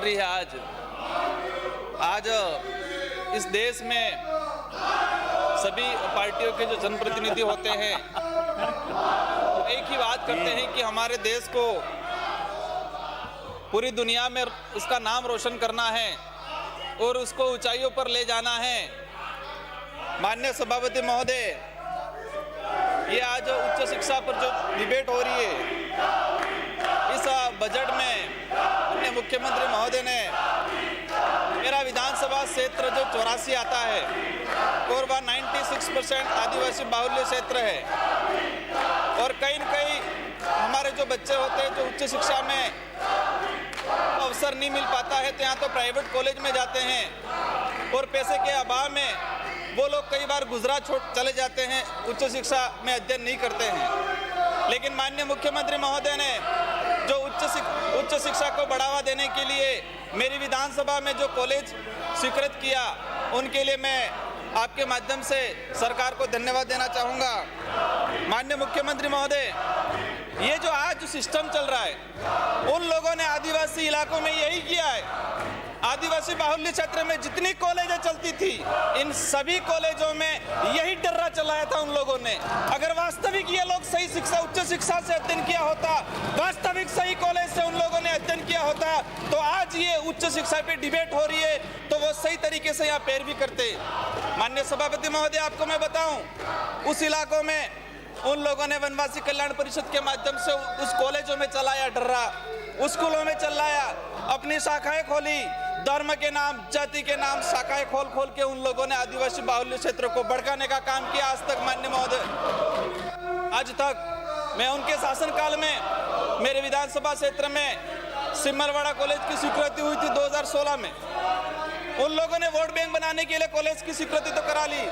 रही है। आज इस देश में सभी पार्टियों के जो जनप्रतिनिधि होते हैं एक ही बात करते हैं कि हमारे देश को पूरी दुनिया में उसका नाम रोशन करना है और उसको ऊंचाइयों पर ले जाना है। माननीय सभापति महोदय, ये आज उच्च शिक्षा पर जो डिबेट हो रही है, इस बजट में अपने मुख्यमंत्री महोदय ने मेरा विधानसभा क्षेत्र जो 84 आता है और वह 96% आदिवासी बाहुल्य क्षेत्र है और कहीं न कहीं हमारे जो बच्चे होते हैं जो उच्च शिक्षा में अवसर नहीं मिल पाता है तो यहाँ तो प्राइवेट कॉलेज में जाते हैं और पैसे के अभाव में वो लोग कई बार गुजरात छोड़ चले जाते हैं, उच्च शिक्षा में अध्ययन नहीं करते हैं। लेकिन माननीय मुख्यमंत्री महोदय ने जो उच्च शिक्षा को बढ़ावा देने के लिए मेरी विधानसभा में जो कॉलेज स्वीकृत किया, उनके लिए मैं आपके माध्यम से सरकार को धन्यवाद देना चाहूँगा। माननीय मुख्यमंत्री महोदय, ये जो आज जो सिस्टम चल रहा है, उन लोगों ने आदिवासी इलाकों में यही किया है। आदिवासी बाहुल्य क्षेत्र में जितनी कॉलेजें चलती थी, इन सभी कॉलेजों में यही डर्रा चलाया था उन लोगों ने। अगर वास्तविक ये लोग सही शिक्षा, उच्च शिक्षा से अध्ययन किया होता, वास्तविक सही कॉलेज से उन लोगों ने अध्ययन किया होता, तो आज ये उच्च शिक्षा पे डिबेट हो रही है तो वो सही तरीके से यहाँ पैरवी करते। माननीय सभापति महोदय, आपको मैं बताऊं, उस इलाकों में उन लोगों ने वनवासी कल्याण परिषद के माध्यम से उस कॉलेजों में चलाया डर्रा, उस स्कूलों में चलाया, अपनी शाखाएं खोली, धर्म के नाम, जाति के नाम शाखाएं खोल के उन लोगों ने आदिवासी बाहुल्य क्षेत्र को भड़काने का काम किया। आज तक माननीय महोदय, आज तक मैं उनके शासनकाल में मेरे विधानसभा क्षेत्र में सिमरवाड़ा कॉलेज की स्वीकृति हुई थी 2016 में। उन लोगों ने वोट बैंक बनाने के लिए कॉलेज की स्वीकृति तो करा ली,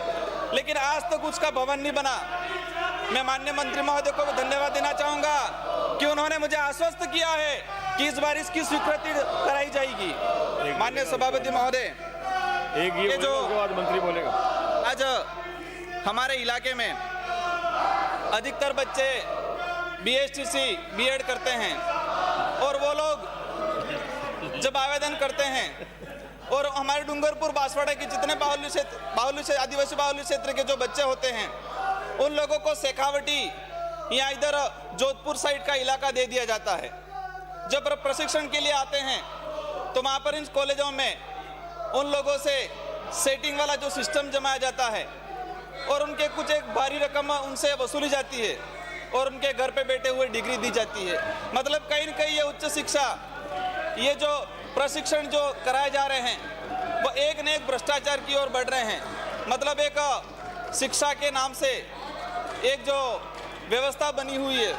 लेकिन आज तक उसका भवन नहीं बना। मैं माननीय मंत्री महोदय को धन्यवाद देना चाहूँगा कि उन्होंने मुझे आश्वस्त किया है कि इस बार इसकी स्वीकृति कराई जाएगी। माननीय सभापति महोदय, ये जो मंत्री बोलेगा, आज हमारे इलाके में अधिकतर बच्चे BSTC बीएड करते हैं और वो लोग जब आवेदन करते हैं और हमारे डूंगरपुर बांसवाड़ा के जितने आदिवासी बाहुल्य क्षेत्र के जो बच्चे होते हैं, उन लोगों को शेखावटी या इधर जोधपुर साइड का इलाका दे दिया जाता है। जब प्रशिक्षण के लिए आते हैं तो वहाँ पर इन कॉलेजों में उन लोगों से सेटिंग वाला जो सिस्टम जमाया जाता है और उनके कुछ एक भारी रकम उनसे वसूली जाती है और उनके घर पे बैठे हुए डिग्री दी जाती है। मतलब कहीं न कहीं ये उच्च शिक्षा, ये जो प्रशिक्षण जो कराए जा रहे हैं वो एक न एक भ्रष्टाचार की ओर बढ़ रहे हैं। मतलब एक शिक्षा के नाम से एक जो व्यवस्था बनी हुई है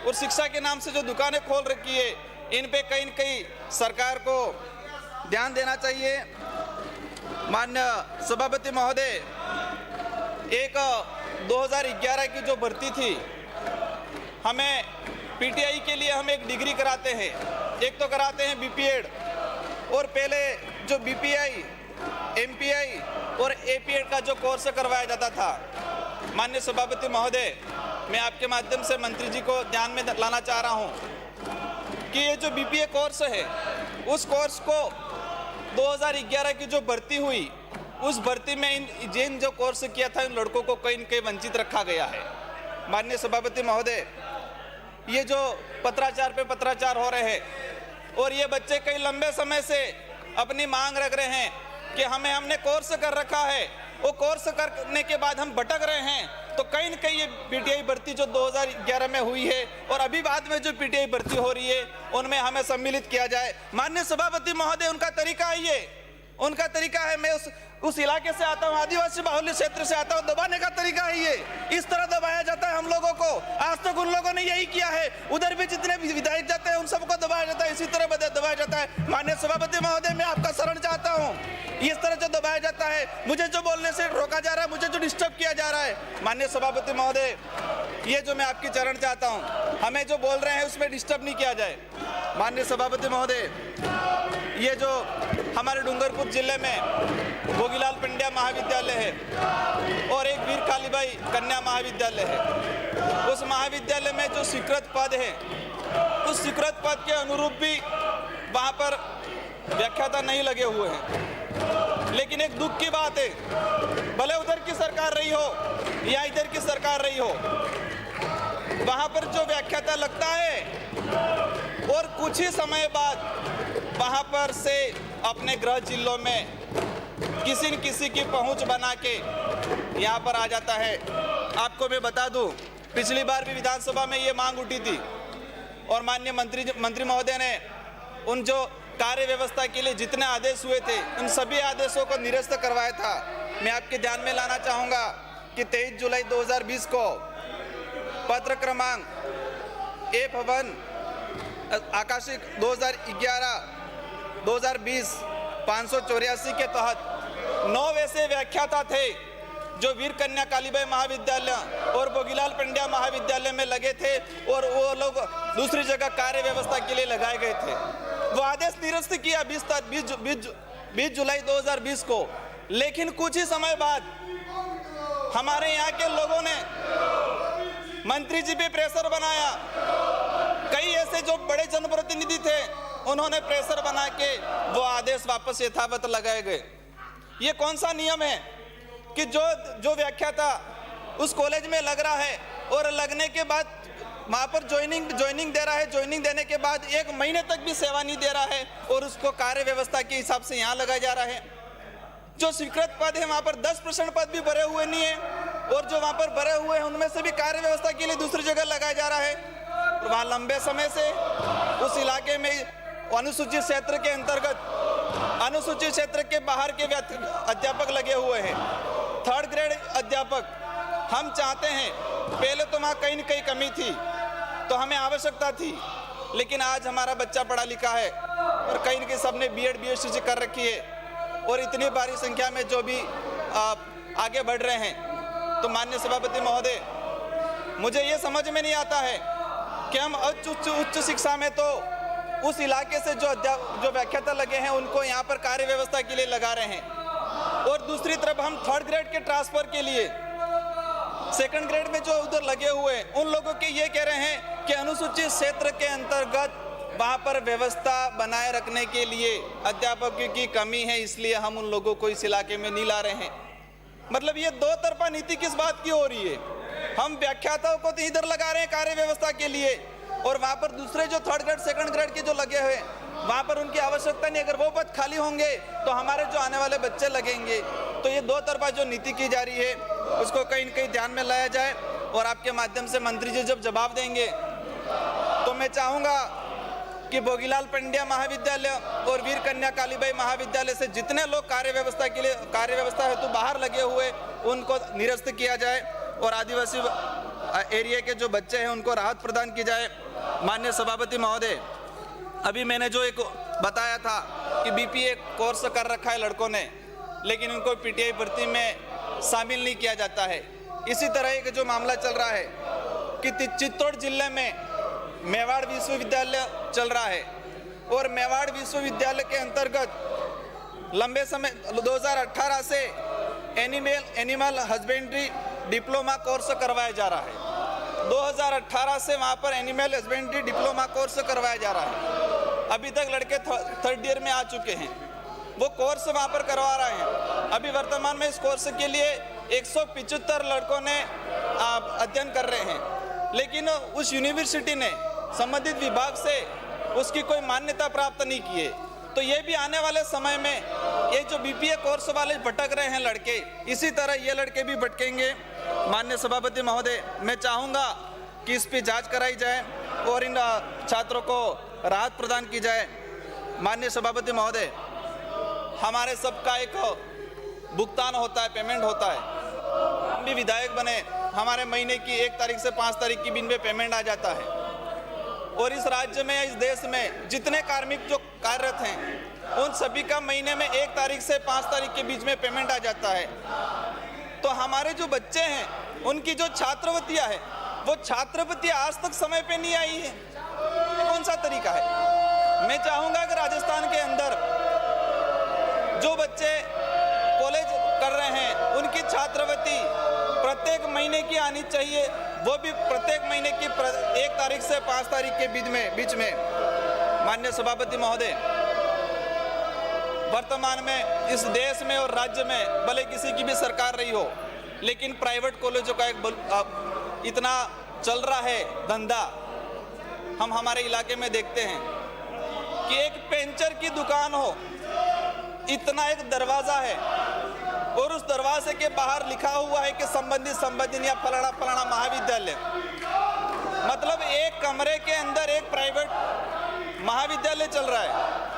और शिक्षा के नाम से जो दुकानें खोल रखी है, इन पे कहीं न कहीं सरकार को ध्यान देना चाहिए। माननीय सभापति महोदय, एक 2011 की जो भर्ती थी, हमें PTI के लिए हम एक डिग्री कराते हैं, एक तो कराते हैं BPEd और पहले जो BPI, MPI और APEd का जो कोर्स करवाया जाता था। माननीय सभापति महोदय, मैं आपके माध्यम से मंत्री जी को ध्यान में लाना चाह रहा हूं कि ये जो BPA कोर्स है, उस कोर्स को 2011 की जो भर्ती हुई, उस भर्ती में जिन जो कोर्स किया था, इन लड़कों को कहीं न कहीं वंचित रखा गया है। माननीय सभापति महोदय, ये जो पत्राचार पे पत्राचार हो रहे हैं और ये बच्चे कई लंबे समय से अपनी मांग रख रहे हैं कि हमने कोर्स कर रखा है, वो कोर्स करने के बाद हम भटक रहे हैं, तो कहीं न कहीं ये PTI भर्ती जो 2011 में हुई है और अभी बाद में जो PTI भर्ती हो रही है, उनमें हमें सम्मिलित किया जाए। माननीय सभापति महोदय, उनका तरीका है ये, उनका तरीका है, मैं उस इलाके से आता हूँ, आदिवासी बाहुल्य क्षेत्र से आता हूँ, दबाने का तरीका है ये, इस तरह दबाया जाता है हम लोगों को। आज तक उन लोगों ने यही किया है, उधर भी जितने विधायक जाते हैं उन सबको दबाया जाता है, इसी तरह दबाया जाता है। माननीय सभापति महोदय, मैं आपका शरण चाहता हूँ, इस तरह जो दबाया जाता है, मुझे जो बोलने से रोका जा रहा है, मुझे जो डिस्टर्ब किया जा रहा है, माननीय सभापति महोदय, ये जो मैं आपकी चरण चाहता हूँ, हमें जो बोल रहे हैं उसमें डिस्टर्ब नहीं किया जाए। माननीय सभापति महोदय, ये जो हमारे डूंगरपुर जिले में भोगीलाल पंड्या महाविद्यालय है और एक वीर कालीबाई कन्या महाविद्यालय है, उस महाविद्यालय में जो स्वीकृत पद है, उस स्वीकृत पद के अनुरूप भी वहाँ पर व्याख्याता नहीं लगे हुए हैं। लेकिन एक दुख की बात है, भले उधर की सरकार रही हो या इधर की सरकार रही हो, वहाँ पर जो व्याख्याता लगता है और कुछ ही समय बाद वहाँ पर से अपने गृह जिलों में किसी न किसी की पहुँच बना के यहाँ पर आ जाता है। आपको मैं बता दूँ, पिछली बार भी विधानसभा में ये मांग उठी थी और माननीय मंत्री महोदय ने उन जो कार्य व्यवस्था के लिए जितने आदेश हुए थे उन सभी आदेशों को निरस्त करवाया था। मैं आपके ध्यान में लाना चाहूँगा कि 23 जुलाई 2020 को पत्र क्रमांक A51 आकाशिक 2011-2020 584 के तहत 9 ऐसे व्याख्याता थे जो वीर कन्या कालीबाई महाविद्यालय और भोगीलाल पंड्या महाविद्यालय में लगे थे और वो लोग दूसरी जगह कार्य व्यवस्था के लिए लगाए गए थे। वो आदेश निरस्त किया 20 जुलाई 2020 को। लेकिन कुछ ही समय बाद हमारे यहाँ के लोगों ने मंत्री जी पे प्रेशर बनाया। कई ऐसे जो बड़े जनप्रतिनिधि थे उन्होंने प्रेशर बना के वो आदेश वापस यथावत लगाए गए। ये कौन सा नियम है कि जो व्याख्याता उस कॉलेज में लग रहा है और लगने के बाद वहाँ पर ज्वाइनिंग दे रहा है, ज्वाइनिंग देने के बाद 1 महीने तक भी सेवा नहीं दे रहा है और उसको कार्य व्यवस्था के हिसाब से यहाँ लगाया जा रहा है। जो स्वीकृत पद है वहाँ पर 10% पद भी भरे हुए नहीं है और जो वहाँ पर भरे हुए हैं उनमें से भी कार्य व्यवस्था के लिए दूसरी जगह लगाया जा रहा है। तो वहाँ लंबे समय से उस इलाके में अनुसूचित क्षेत्र के अंतर्गत अनुसूचित क्षेत्र के बाहर के अध्यापक लगे हुए हैं, 3rd ग्रेड अध्यापक। हम चाहते हैं, पहले तो वहाँ कहीं न कहीं कमी थी तो हमें आवश्यकता थी, लेकिन आज हमारा बच्चा पढ़ा लिखा है और कहीं न कहीं सबने B.Ed BSc कर रखी है और इतनी भारी संख्या में जो भी आगे बढ़ रहे हैं। तो माननीय सभापति महोदय, मुझे ये समझ में नहीं आता है कि हम उच्च शिक्षा में तो उस इलाके से जो व्याख्याता लगे हैं उनको यहाँ पर कार्य व्यवस्था के लिए लगा रहे हैं और दूसरी तरफ हम 3rd ग्रेड के ट्रांसफर के लिए 2nd ग्रेड में जो उधर लगे हुए हैं उन लोगों के ये कह रहे हैं कि अनुसूचित क्षेत्र के अंतर्गत वहाँ पर व्यवस्था बनाए रखने के लिए अध्यापकों की कमी है, इसलिए हम उन लोगों को इस इलाके में नहीं ला रहे हैं। मतलब ये दो तरफा नीति किस बात की हो रही है? हम व्याख्याताओं को तो इधर लगा रहे हैं कार्य व्यवस्था के लिए और वहाँ पर दूसरे जो 3rd ग्रेड 2nd ग्रेड के जो लगे हुए वहाँ पर उनकी आवश्यकता नहीं। अगर वो पद खाली होंगे तो हमारे जो आने वाले बच्चे लगेंगे। तो ये दो तरफा जो नीति की जा रही है उसको कहीं न कहीं ध्यान में लाया जाए और आपके माध्यम से मंत्री जी जब जवाब देंगे तो मैं चाहूँगा कि भोगीलाल पंड्या महाविद्यालय और वीर कन्या कालीबाई महाविद्यालय से जितने लोग कार्य व्यवस्था हेतु बाहर लगे हुए उनको निरस्त किया जाए और आदिवासी एरिया के जो बच्चे हैं उनको राहत प्रदान की जाए। माननीय सभापति महोदय, अभी मैंने जो एक बताया था कि BPA कोर्स कर रखा है लड़कों ने, लेकिन उनको PTI भर्ती में शामिल नहीं किया जाता है। इसी तरह एक जो मामला चल रहा है कि चित्तौड़ जिले में मेवाड़ विश्वविद्यालय चल रहा है और मेवाड़ विश्वविद्यालय के अंतर्गत लंबे समय 2018 से एनिमल हस्बेंड्री डिप्लोमा कोर्स करवाया जा रहा है। 2018 से वहाँ पर एनिमल हस्बेंड्री डिप्लोमा कोर्स करवाया जा रहा है। अभी तक लड़के 3rd ईयर में आ चुके हैं, वो कोर्स वहाँ पर करवा रहे हैं। अभी वर्तमान में इस कोर्स के लिए 175 लड़कों ने अध्ययन कर रहे हैं, लेकिन उस यूनिवर्सिटी ने संबंधित विभाग से उसकी कोई मान्यता प्राप्त नहीं की है। तो ये भी आने वाले समय में ये जो BPA कोर्स वाले भटक रहे हैं लड़के, इसी तरह ये लड़के भी भटकेंगे। माननीय सभापति महोदय, मैं चाहूँगा कि इस पर जांच कराई जाए और इन छात्रों को राहत प्रदान की जाए। माननीय सभापति महोदय, हमारे सबका एक भुगतान होता है, पेमेंट होता है। हम भी विधायक बने, हमारे महीने की 1 तारीख से 5 तारीख की दिन में पेमेंट आ जाता है और इस राज्य में, इस देश में जितने कार्मिक जो कार्यरत हैं उन सभी का महीने में 1 तारीख से 5 तारीख के बीच में पेमेंट आ जाता है। तो हमारे जो बच्चे हैं उनकी जो छात्रवृत्तियाँ हैं वो छात्रवृत्ति आज तक समय पे नहीं आई है। कौन सा तरीका है? मैं चाहूँगा कि राजस्थान के अंदर जो बच्चे कॉलेज कर रहे हैं उनकी छात्रवृत्ति प्रत्येक महीने की आनी चाहिए, वो भी प्रत्येक महीने की 1 तारीख से 5 तारीख के बीच में। माननीय सभापति महोदय, वर्तमान में इस देश में और राज्य में भले किसी की भी सरकार रही हो, लेकिन प्राइवेट कॉलेजों का इतना चल रहा है धंधा। हम हमारे इलाके में देखते हैं कि एक पेंचर की दुकान हो, इतना एक दरवाजा है और उस दरवाजे के बाहर लिखा हुआ है कि संबंधित या फलाना फलाना महाविद्यालय। मतलब एक कमरे के अंदर एक प्राइवेट महाविद्यालय चल रहा है।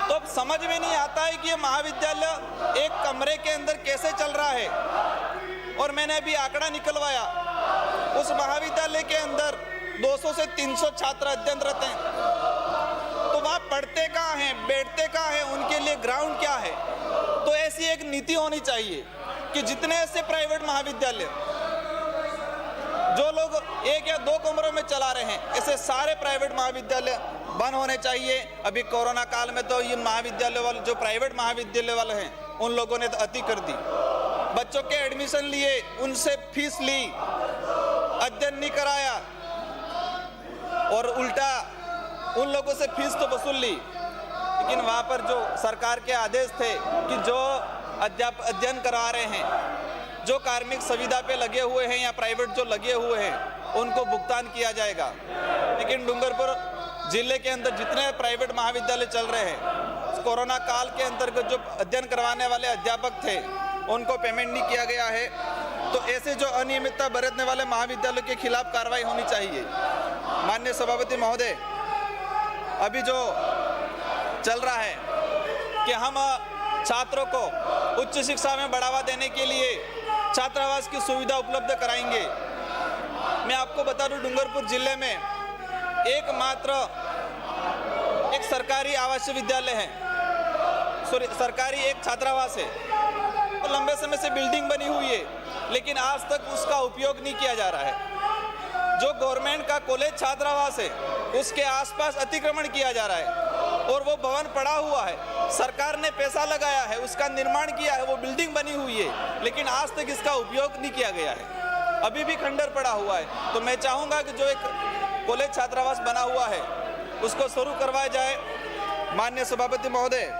तो अब समझ में नहीं आता है कि ये महाविद्यालय एक कमरे के अंदर कैसे चल रहा है। और मैंने अभी आंकड़ा निकलवाया, उस महाविद्यालय के अंदर 200 से 300 छात्र अध्ययनरत हैं। तो वहाँ पढ़ते कहाँ हैं, बैठते कहाँ हैं, उनके लिए ग्राउंड क्या है। तो ऐसी एक नीति होनी चाहिए कि जितने ऐसे प्राइवेट महाविद्यालय जो लोग 1 या 2 कमरों में चला रहे हैं, ऐसे सारे प्राइवेट महाविद्यालय बंद होने चाहिए। अभी कोरोना काल में तो ये महाविद्यालय वाले, जो प्राइवेट महाविद्यालय वाले हैं, उन लोगों ने तो अति कर दी। बच्चों के एडमिशन लिए, उनसे फीस ली, अध्ययन नहीं कराया और उल्टा उन लोगों से फीस तो वसूल ली। लेकिन वहाँ पर जो सरकार के आदेश थे कि जो अध्ययन करा रहे हैं, जो कार्मिक सुविधा पे लगे हुए हैं या प्राइवेट जो लगे हुए हैं, उनको भुगतान किया जाएगा। लेकिन डूंगरपुर जिले के अंदर जितने प्राइवेट महाविद्यालय चल रहे हैं, कोरोना काल के अंतर्गत जो अध्ययन करवाने वाले अध्यापक थे, उनको पेमेंट नहीं किया गया है। तो ऐसे जो अनियमितता बरतने वाले महाविद्यालयों के खिलाफ कार्रवाई होनी चाहिए। माननीय सभापति महोदय, अभी जो चल रहा है कि हम छात्रों को उच्च शिक्षा में बढ़ावा देने के लिए छात्रावास की सुविधा उपलब्ध कराएंगे। मैं आपको बता दूं, डूंगरपुर जिले में एकमात्र एक सरकारी आवासीय विद्यालय है, सरकारी एक छात्रावास है। तो लंबे समय से बिल्डिंग बनी हुई है, लेकिन आज तक उसका उपयोग नहीं किया जा रहा है। जो गवर्नमेंट का कॉलेज छात्रावास है, उसके आसपास अतिक्रमण किया जा रहा है और वो भवन पड़ा हुआ है। सरकार ने पैसा लगाया है, उसका निर्माण किया है, वो बिल्डिंग बनी हुई है, लेकिन आज तक इसका उपयोग नहीं किया गया है। अभी भी खंडर पड़ा हुआ है। तो मैं चाहूँगा कि जो एक कॉलेज छात्रावास बना हुआ है, उसको शुरू करवाया जाए। माननीय सभापति महोदय,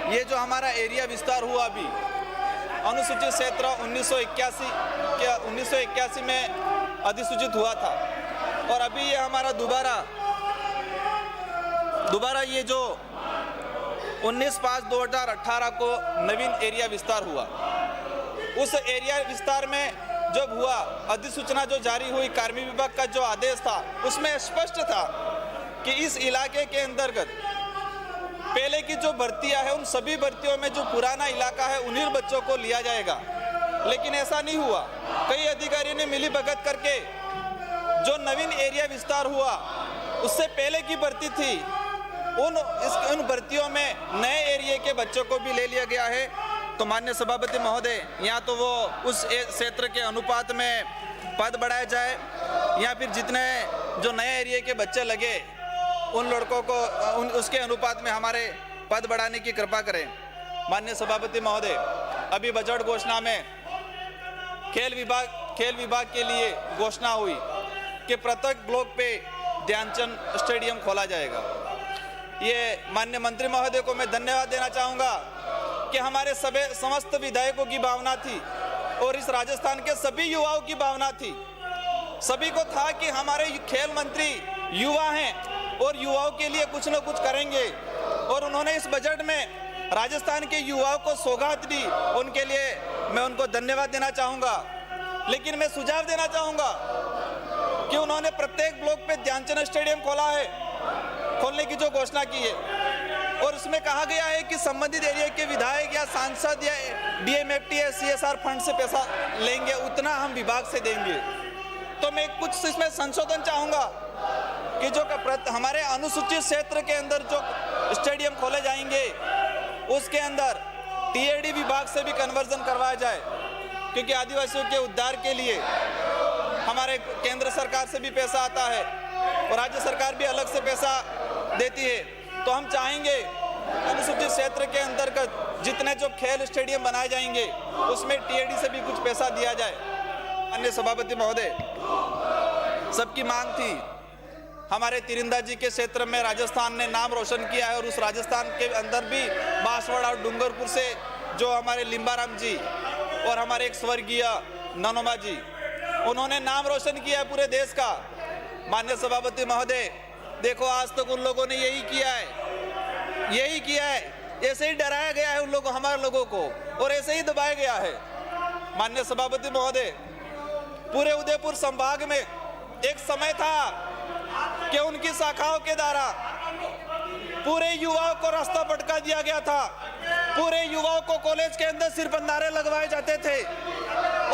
ये जो हमारा एरिया विस्तार हुआ अभी, अनुसूचित क्षेत्र 1981 में अधिसूचित हुआ था और अभी ये हमारा दोबारा ये जो 19/5/2018 को नवीन एरिया विस्तार हुआ। उस एरिया विस्तार में जब हुआ, अधिसूचना जो जारी हुई, कार्मिक विभाग का जो आदेश था, उसमें स्पष्ट था कि इस इलाके के अंतर्गत पहले की जो भर्तियां है, उन सभी भर्तियों में जो पुराना इलाका है, उन्हीं बच्चों को लिया जाएगा। लेकिन ऐसा नहीं हुआ। कई अधिकारियों ने मिली भगत करके जो नवीन एरिया विस्तार हुआ, उससे पहले की भर्ती थी, उन भर्तियों में नए एरिया के बच्चों को भी ले लिया गया है। तो माननीय सभापति महोदय, या तो वो उस क्षेत्र के अनुपात में पद बढ़ाया जाए, या फिर जितने जो नए एरिया के बच्चे लगे, उन लड़कों को उसके अनुपात में हमारे पद बढ़ाने की कृपा करें। माननीय सभापति महोदय, अभी बजट घोषणा में खेल विभाग के लिए घोषणा हुई कि प्रत्येक ब्लॉक पे ध्यानचंद स्टेडियम खोला जाएगा। ये माननीय मंत्री महोदय को मैं धन्यवाद देना चाहूँगा कि हमारे समस्त विधायकों की भावना थी और इस राजस्थान के सभी युवाओं की भावना थी। सभी को था कि हमारे खेल मंत्री युवा हैं और युवाओं के लिए कुछ न कुछ करेंगे, और उन्होंने इस बजट में राजस्थान के युवाओं को सौगात दी। उनके लिए मैं उनको धन्यवाद देना चाहूँगा। लेकिन मैं सुझाव देना चाहूँगा कि उन्होंने प्रत्येक ब्लॉक पे ध्यानचंद स्टेडियम खोलने की जो घोषणा की है, और उसमें कहा गया है कि संबंधित एरिया के विधायक या सांसद या DMFT या CSR फंड से पैसा लेंगे, उतना हम विभाग से देंगे। तो मैं कुछ इसमें संशोधन चाहूँगा कि जो हमारे अनुसूचित क्षेत्र के अंदर जो स्टेडियम खोले जाएंगे, उसके अंदर TAD विभाग से भी कन्वर्जन करवाया जाए, क्योंकि आदिवासियों के उद्धार के लिए हमारे केंद्र सरकार से भी पैसा आता है और राज्य सरकार भी अलग से पैसा देती है। तो हम चाहेंगे अनुसूचित क्षेत्र के अंतर्गत जितने जो खेल स्टेडियम बनाए जाएंगे, उसमें TAD से भी कुछ पैसा दिया जाए। अन्य सभापति महोदय, सबकी मांग थी हमारे तीरंदाजी के क्षेत्र में राजस्थान ने नाम रोशन किया है और उस राजस्थान के अंदर भी बांसवाड़ा और डूंगरपुर से जो हमारे लिम्बाराम जी और हमारे एक स्वर्गीय ननोमा जी, उन्होंने नाम रोशन किया है पूरे देश का। माननीय सभापति महोदय, देखो आज तक उन लोगों ने यही किया है, ऐसे ही डराया गया है उन लोगों, हमारे लोगों को, और ऐसे ही दबाया गया है। माननीय सभापति महोदय, पूरे उदयपुर संभाग में एक समय था कि उनकी शाखाओं के द्वारा पूरे युवाओं को रास्ता भटका दिया गया था। पूरे युवाओं को कॉलेज के अंदर सिर्फ नारे लगवाए जाते थे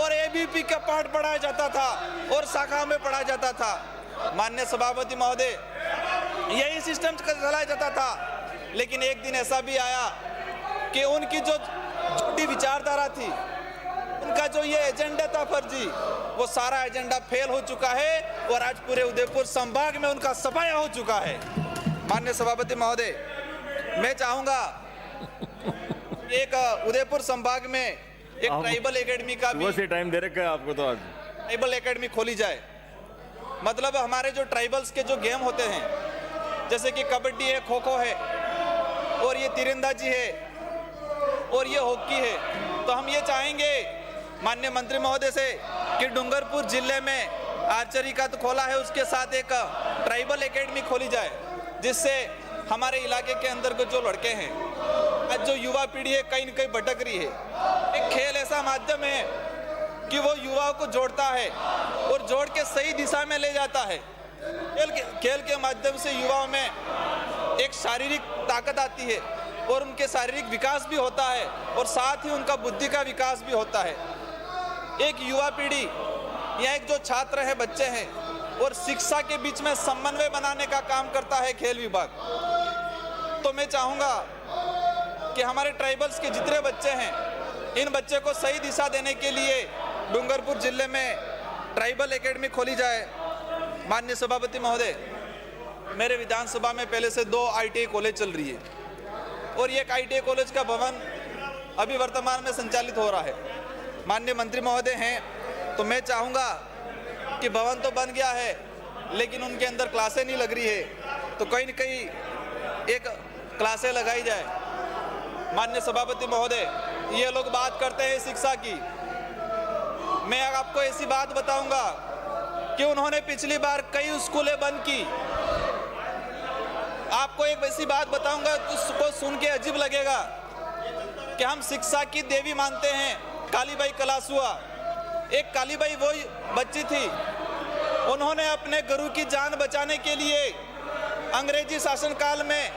और एबीपी का पाठ पढ़ाया जाता था और शाखा में पढ़ाया जाता था। माननीय सभापति महोदय, यही सिस्टम चलाया जाता था। लेकिन एक दिन ऐसा भी आया कि उनकी जो झूठी विचारधारा थी, उनका जो ये एजेंडा था फर्जी, वो सारा एजेंडा फेल हो चुका है और आज पूरे उदयपुर संभाग में उनका सफाया हो चुका है। माननीय सभापति महोदय, मैं चाहूंगा एक उदयपुर संभाग में एक ट्राइबल एकेडमी का भी से टाइम दे रखा है आपको, तो आज ट्राइबल एकेडमी खोली जाए। मतलब हमारे जो ट्राइबल्स के जो गेम होते हैं, जैसे कि कबड्डी है, खो खो है, और ये तीरंदाजी है, और ये हॉकी है, तो हम ये चाहेंगे माननीय मंत्री महोदय से कि डूंगरपुर जिले में आर्चरी का तो खोला है, उसके साथ एक ट्राइबल एकेडमी खोली जाए, जिससे हमारे इलाके के अंदर के जो लड़के हैं, आज जो युवा पीढ़ी है कहीं न कहीं भटक रही है। एक खेल ऐसा माध्यम है कि वो युवाओं को जोड़ता है और जोड़ के सही दिशा में ले जाता है। खेल के माध्यम से युवाओं में एक शारीरिक ताकत आती है और उनके शारीरिक विकास भी होता है और साथ ही उनका बुद्धि का विकास भी होता है। एक युवा पीढ़ी या एक जो छात्र है, बच्चे हैं, और शिक्षा के बीच में समन्वय बनाने का काम करता है खेल विभाग। तो मैं चाहूँगा कि हमारे ट्राइबल्स के जितने बच्चे हैं, इन बच्चे को सही दिशा देने के लिए डूंगरपुर जिले में ट्राइबल एकेडमी खोली जाए। माननीय सभापति महोदय, मेरे विधानसभा में पहले से 2 ITI कॉलेज चल रही है और ये एक ITI कॉलेज का भवन अभी वर्तमान में संचालित हो रहा है। माननीय मंत्री महोदय हैं, तो मैं चाहूँगा कि भवन तो बन गया है लेकिन उनके अंदर क्लासें नहीं लग रही है, तो कहीं न कहीं एक क्लासें लगाई जाए। माननीय सभापति महोदय, ये लोग बात करते हैं शिक्षा की, मैं आपको ऐसी बात बताऊंगा कि उन्होंने पिछली बार कई स्कूलें बंद की। आपको एक ऐसी बात बताऊंगा उसको सुन के अजीब लगेगा कि हम शिक्षा की देवी मानते हैं कालीबाई कलासुआ। एक कालीबाई वो बच्ची थी, उन्होंने अपने गुरु की जान बचाने के लिए अंग्रेजी शासनकाल में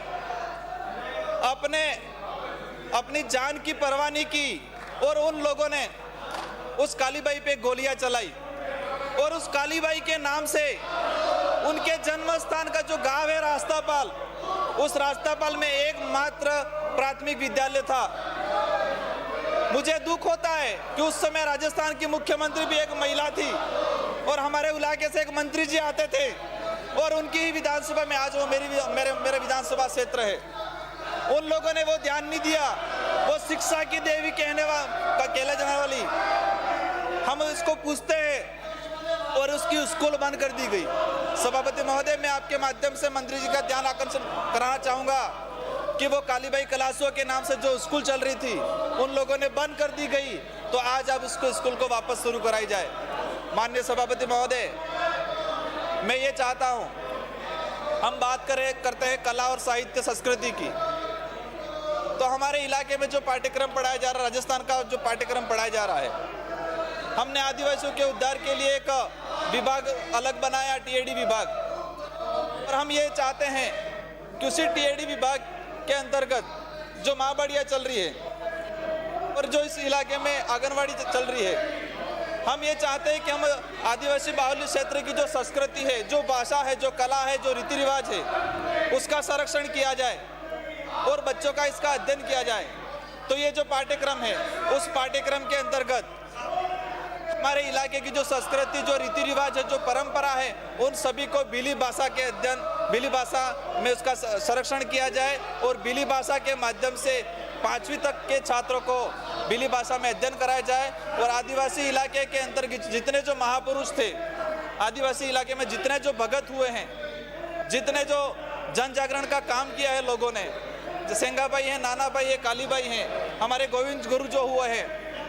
अपनी जान की परवाह नहीं की और उन लोगों ने उस कालीबाई पे गोलियां चलाई और उस कालीबाई के नाम से उनके जन्म स्थान का जो गांव है रास्तापाल, उस रास्तापाल में एकमात्र प्राथमिक विद्यालय था। मुझे दुख होता है कि उस समय राजस्थान की मुख्यमंत्री भी एक महिला थी और हमारे इलाके से एक मंत्री जी आते थे और उनकी ही विधानसभा में, आज वो मेरे विधानसभा क्षेत्र है, उन लोगों ने वो ध्यान नहीं दिया। वो शिक्षा की देवी कहला जाने वाली, हम इसको पूछते हैं और उसकी स्कूल बंद कर दी गई। सभापति महोदय, मैं आपके माध्यम से मंत्री जी का ध्यान आकर्षण कराना चाहूँगा कि वो कालीबाई कलासुआ के नाम से जो स्कूल चल रही थी, उन लोगों ने बंद कर दी गई, तो आज अब उसको स्कूल को वापस शुरू कराई जाए। माननीय सभापति महोदय, मैं ये चाहता हूँ, हम बात करते हैं कला और साहित्य संस्कृति की, तो हमारे इलाके में जो पाठ्यक्रम पढ़ाया जा रहा है, राजस्थान का जो पाठ्यक्रम पढ़ाया जा रहा है, हमने आदिवासियों के उद्धार के लिए एक विभाग अलग बनाया, TAD विभाग, और हम ये चाहते हैं कि उसी TAD विभाग के अंतर्गत जो माँ बढ़िया चल रही है और जो इस इलाके में आंगनवाड़ी चल रही है, हम ये चाहते हैं कि हम आदिवासी बाहुल्य क्षेत्र की जो संस्कृति है, जो भाषा है, जो कला है, जो रीति रिवाज है, उसका संरक्षण किया जाए और बच्चों का इसका अध्ययन किया जाए। तो ये जो पाठ्यक्रम है, उस पाठ्यक्रम के अंतर्गत हमारे इलाके की जो संस्कृति, जो रीति रिवाज है, जो परंपरा है, उन सभी को बिली भाषा के अध्ययन, बिली भाषा में उसका संरक्षण किया जाए और बिली भाषा के माध्यम से 5वीं तक के छात्रों को बिली भाषा में अध्ययन कराया जाए। और आदिवासी इलाके के अंतर्गत जितने जो महापुरुष थे, आदिवासी इलाके में जितने जो भगत हुए हैं, जितने जो जन जागरण का काम किया है लोगों ने, जो सेंगा भाई हैं, नाना भाई है, काली भाई हैं, हमारे गोविंद गुरु जो हुए हैं,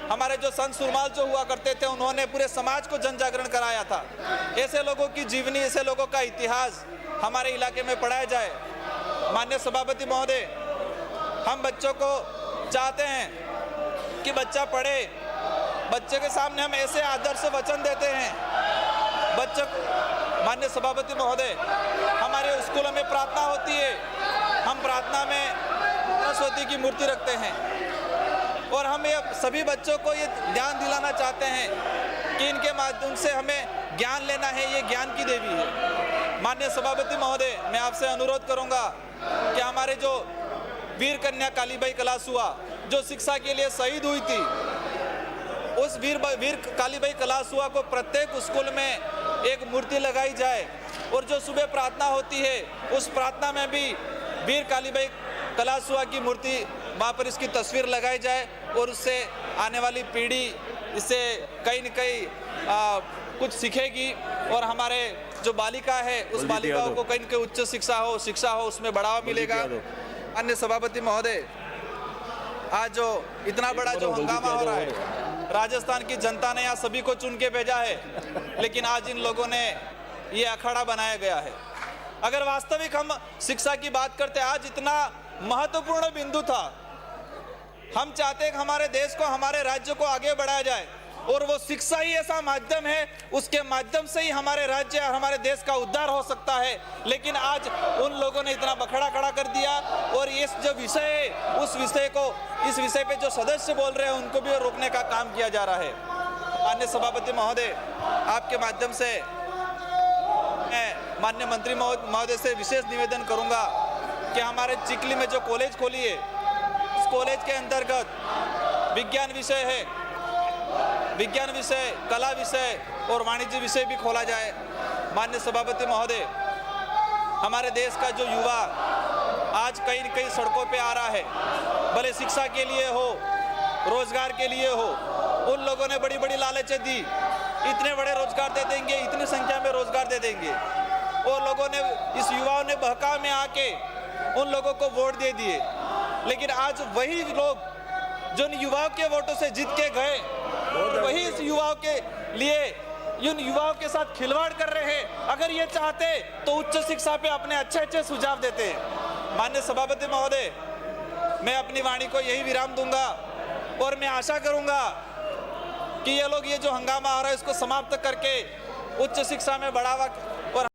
हमारे जो संत सुरमाल जो हुआ करते थे, उन्होंने पूरे समाज को जन जागरण कराया था। ऐसे लोगों की जीवनी, ऐसे लोगों का इतिहास हमारे इलाके में पढ़ाया जाए। माननीय सभापति महोदय, हम बच्चों को चाहते हैं कि बच्चा पढ़े, बच्चे के सामने हम ऐसे आदर्श वचन देते हैं। बच्चों, माननीय सभापति महोदय, हमारे स्कूलों में प्रार्थना होती है, हम प्रार्थना में सरस्वती की मूर्ति रखते हैं और हम ये सभी बच्चों को ये ध्यान दिलाना चाहते हैं कि इनके माध्यम से हमें ज्ञान लेना है, ये ज्ञान की देवी है। माननीय सभापति महोदय, मैं आपसे अनुरोध करूंगा कि हमारे जो वीर कन्या कालीबाई कलासुआ जो शिक्षा के लिए शहीद हुई थी, उस वीर कालीबाई कलासुआ को प्रत्येक स्कूल में एक मूर्ति लगाई जाए और जो सुबह प्रार्थना होती है उस प्रार्थना में भी वीर कालीबाई कलासुआ की मूर्ति वहाँ पर इसकी तस्वीर लगाई जाए और उससे आने वाली पीढ़ी इससे कहीं न कहीं कुछ सीखेगी और हमारे जो बालिका है उस बालिकाओं को कहीं न कहीं उच्च शिक्षा हो, उसमें बढ़ावा मिलेगा। अन्य सभापति महोदय, आज जो इतना बड़ा जो हंगामा हो रहा है, राजस्थान की जनता ने यहाँ सभी को चुन के भेजा है, लेकिन आज इन लोगों ने ये अखाड़ा बनाया गया है। अगर वास्तविक हम शिक्षा की बात करते, आज इतना महत्वपूर्ण बिंदु था, हम चाहते हैं कि हमारे देश को, हमारे राज्य को आगे बढ़ाया जाए और वो शिक्षा ही ऐसा माध्यम है, उसके माध्यम से ही हमारे राज्य और हमारे देश का उद्धार हो सकता है। लेकिन आज उन लोगों ने इतना बखड़ा खड़ा कर दिया और इस जो विषय है उस विषय को, इस विषय पे जो सदस्य बोल रहे हैं उनको भी रोकने का काम किया जा रहा है। माननीय सभापति महोदय, आपके माध्यम से मैं माननीय मंत्री महोदय से विशेष निवेदन करूंगा कि हमारे चिखली में जो कॉलेज खोली है, उस कॉलेज के अंतर्गत विज्ञान विषय है, विज्ञान विषय, कला विषय और वाणिज्य विषय भी खोला जाए। माननीय सभापति महोदय, हमारे देश का जो युवा आज कहीं न कहीं सड़कों पे आ रहा है, भले शिक्षा के लिए हो, रोजगार के लिए हो, उन लोगों ने बड़ी बड़ी लालचें दी, इतने बड़े रोजगार दे देंगे, इतनी संख्या में रोजगार दे देंगे, और लोगों ने, इस युवाओं ने बहकाव में आके उन लोगों को वोट दे दिए। लेकिन आज वही लोग जो युवाओं के वोटों से जीत के गए, वही इस युवाओं के लिए, इन युवाओं के साथ खिलवाड़ कर रहे हैं। अगर ये चाहते तो उच्च शिक्षा पे अपने अच्छे अच्छे सुझाव देते। माननीय सभापति महोदय, मैं अपनी वाणी को यही विराम दूंगा और मैं आशा करूंगा कि ये लोग, ये जो हंगामा हो रहा है, इसको समाप्त करके उच्च शिक्षा में बढ़ावा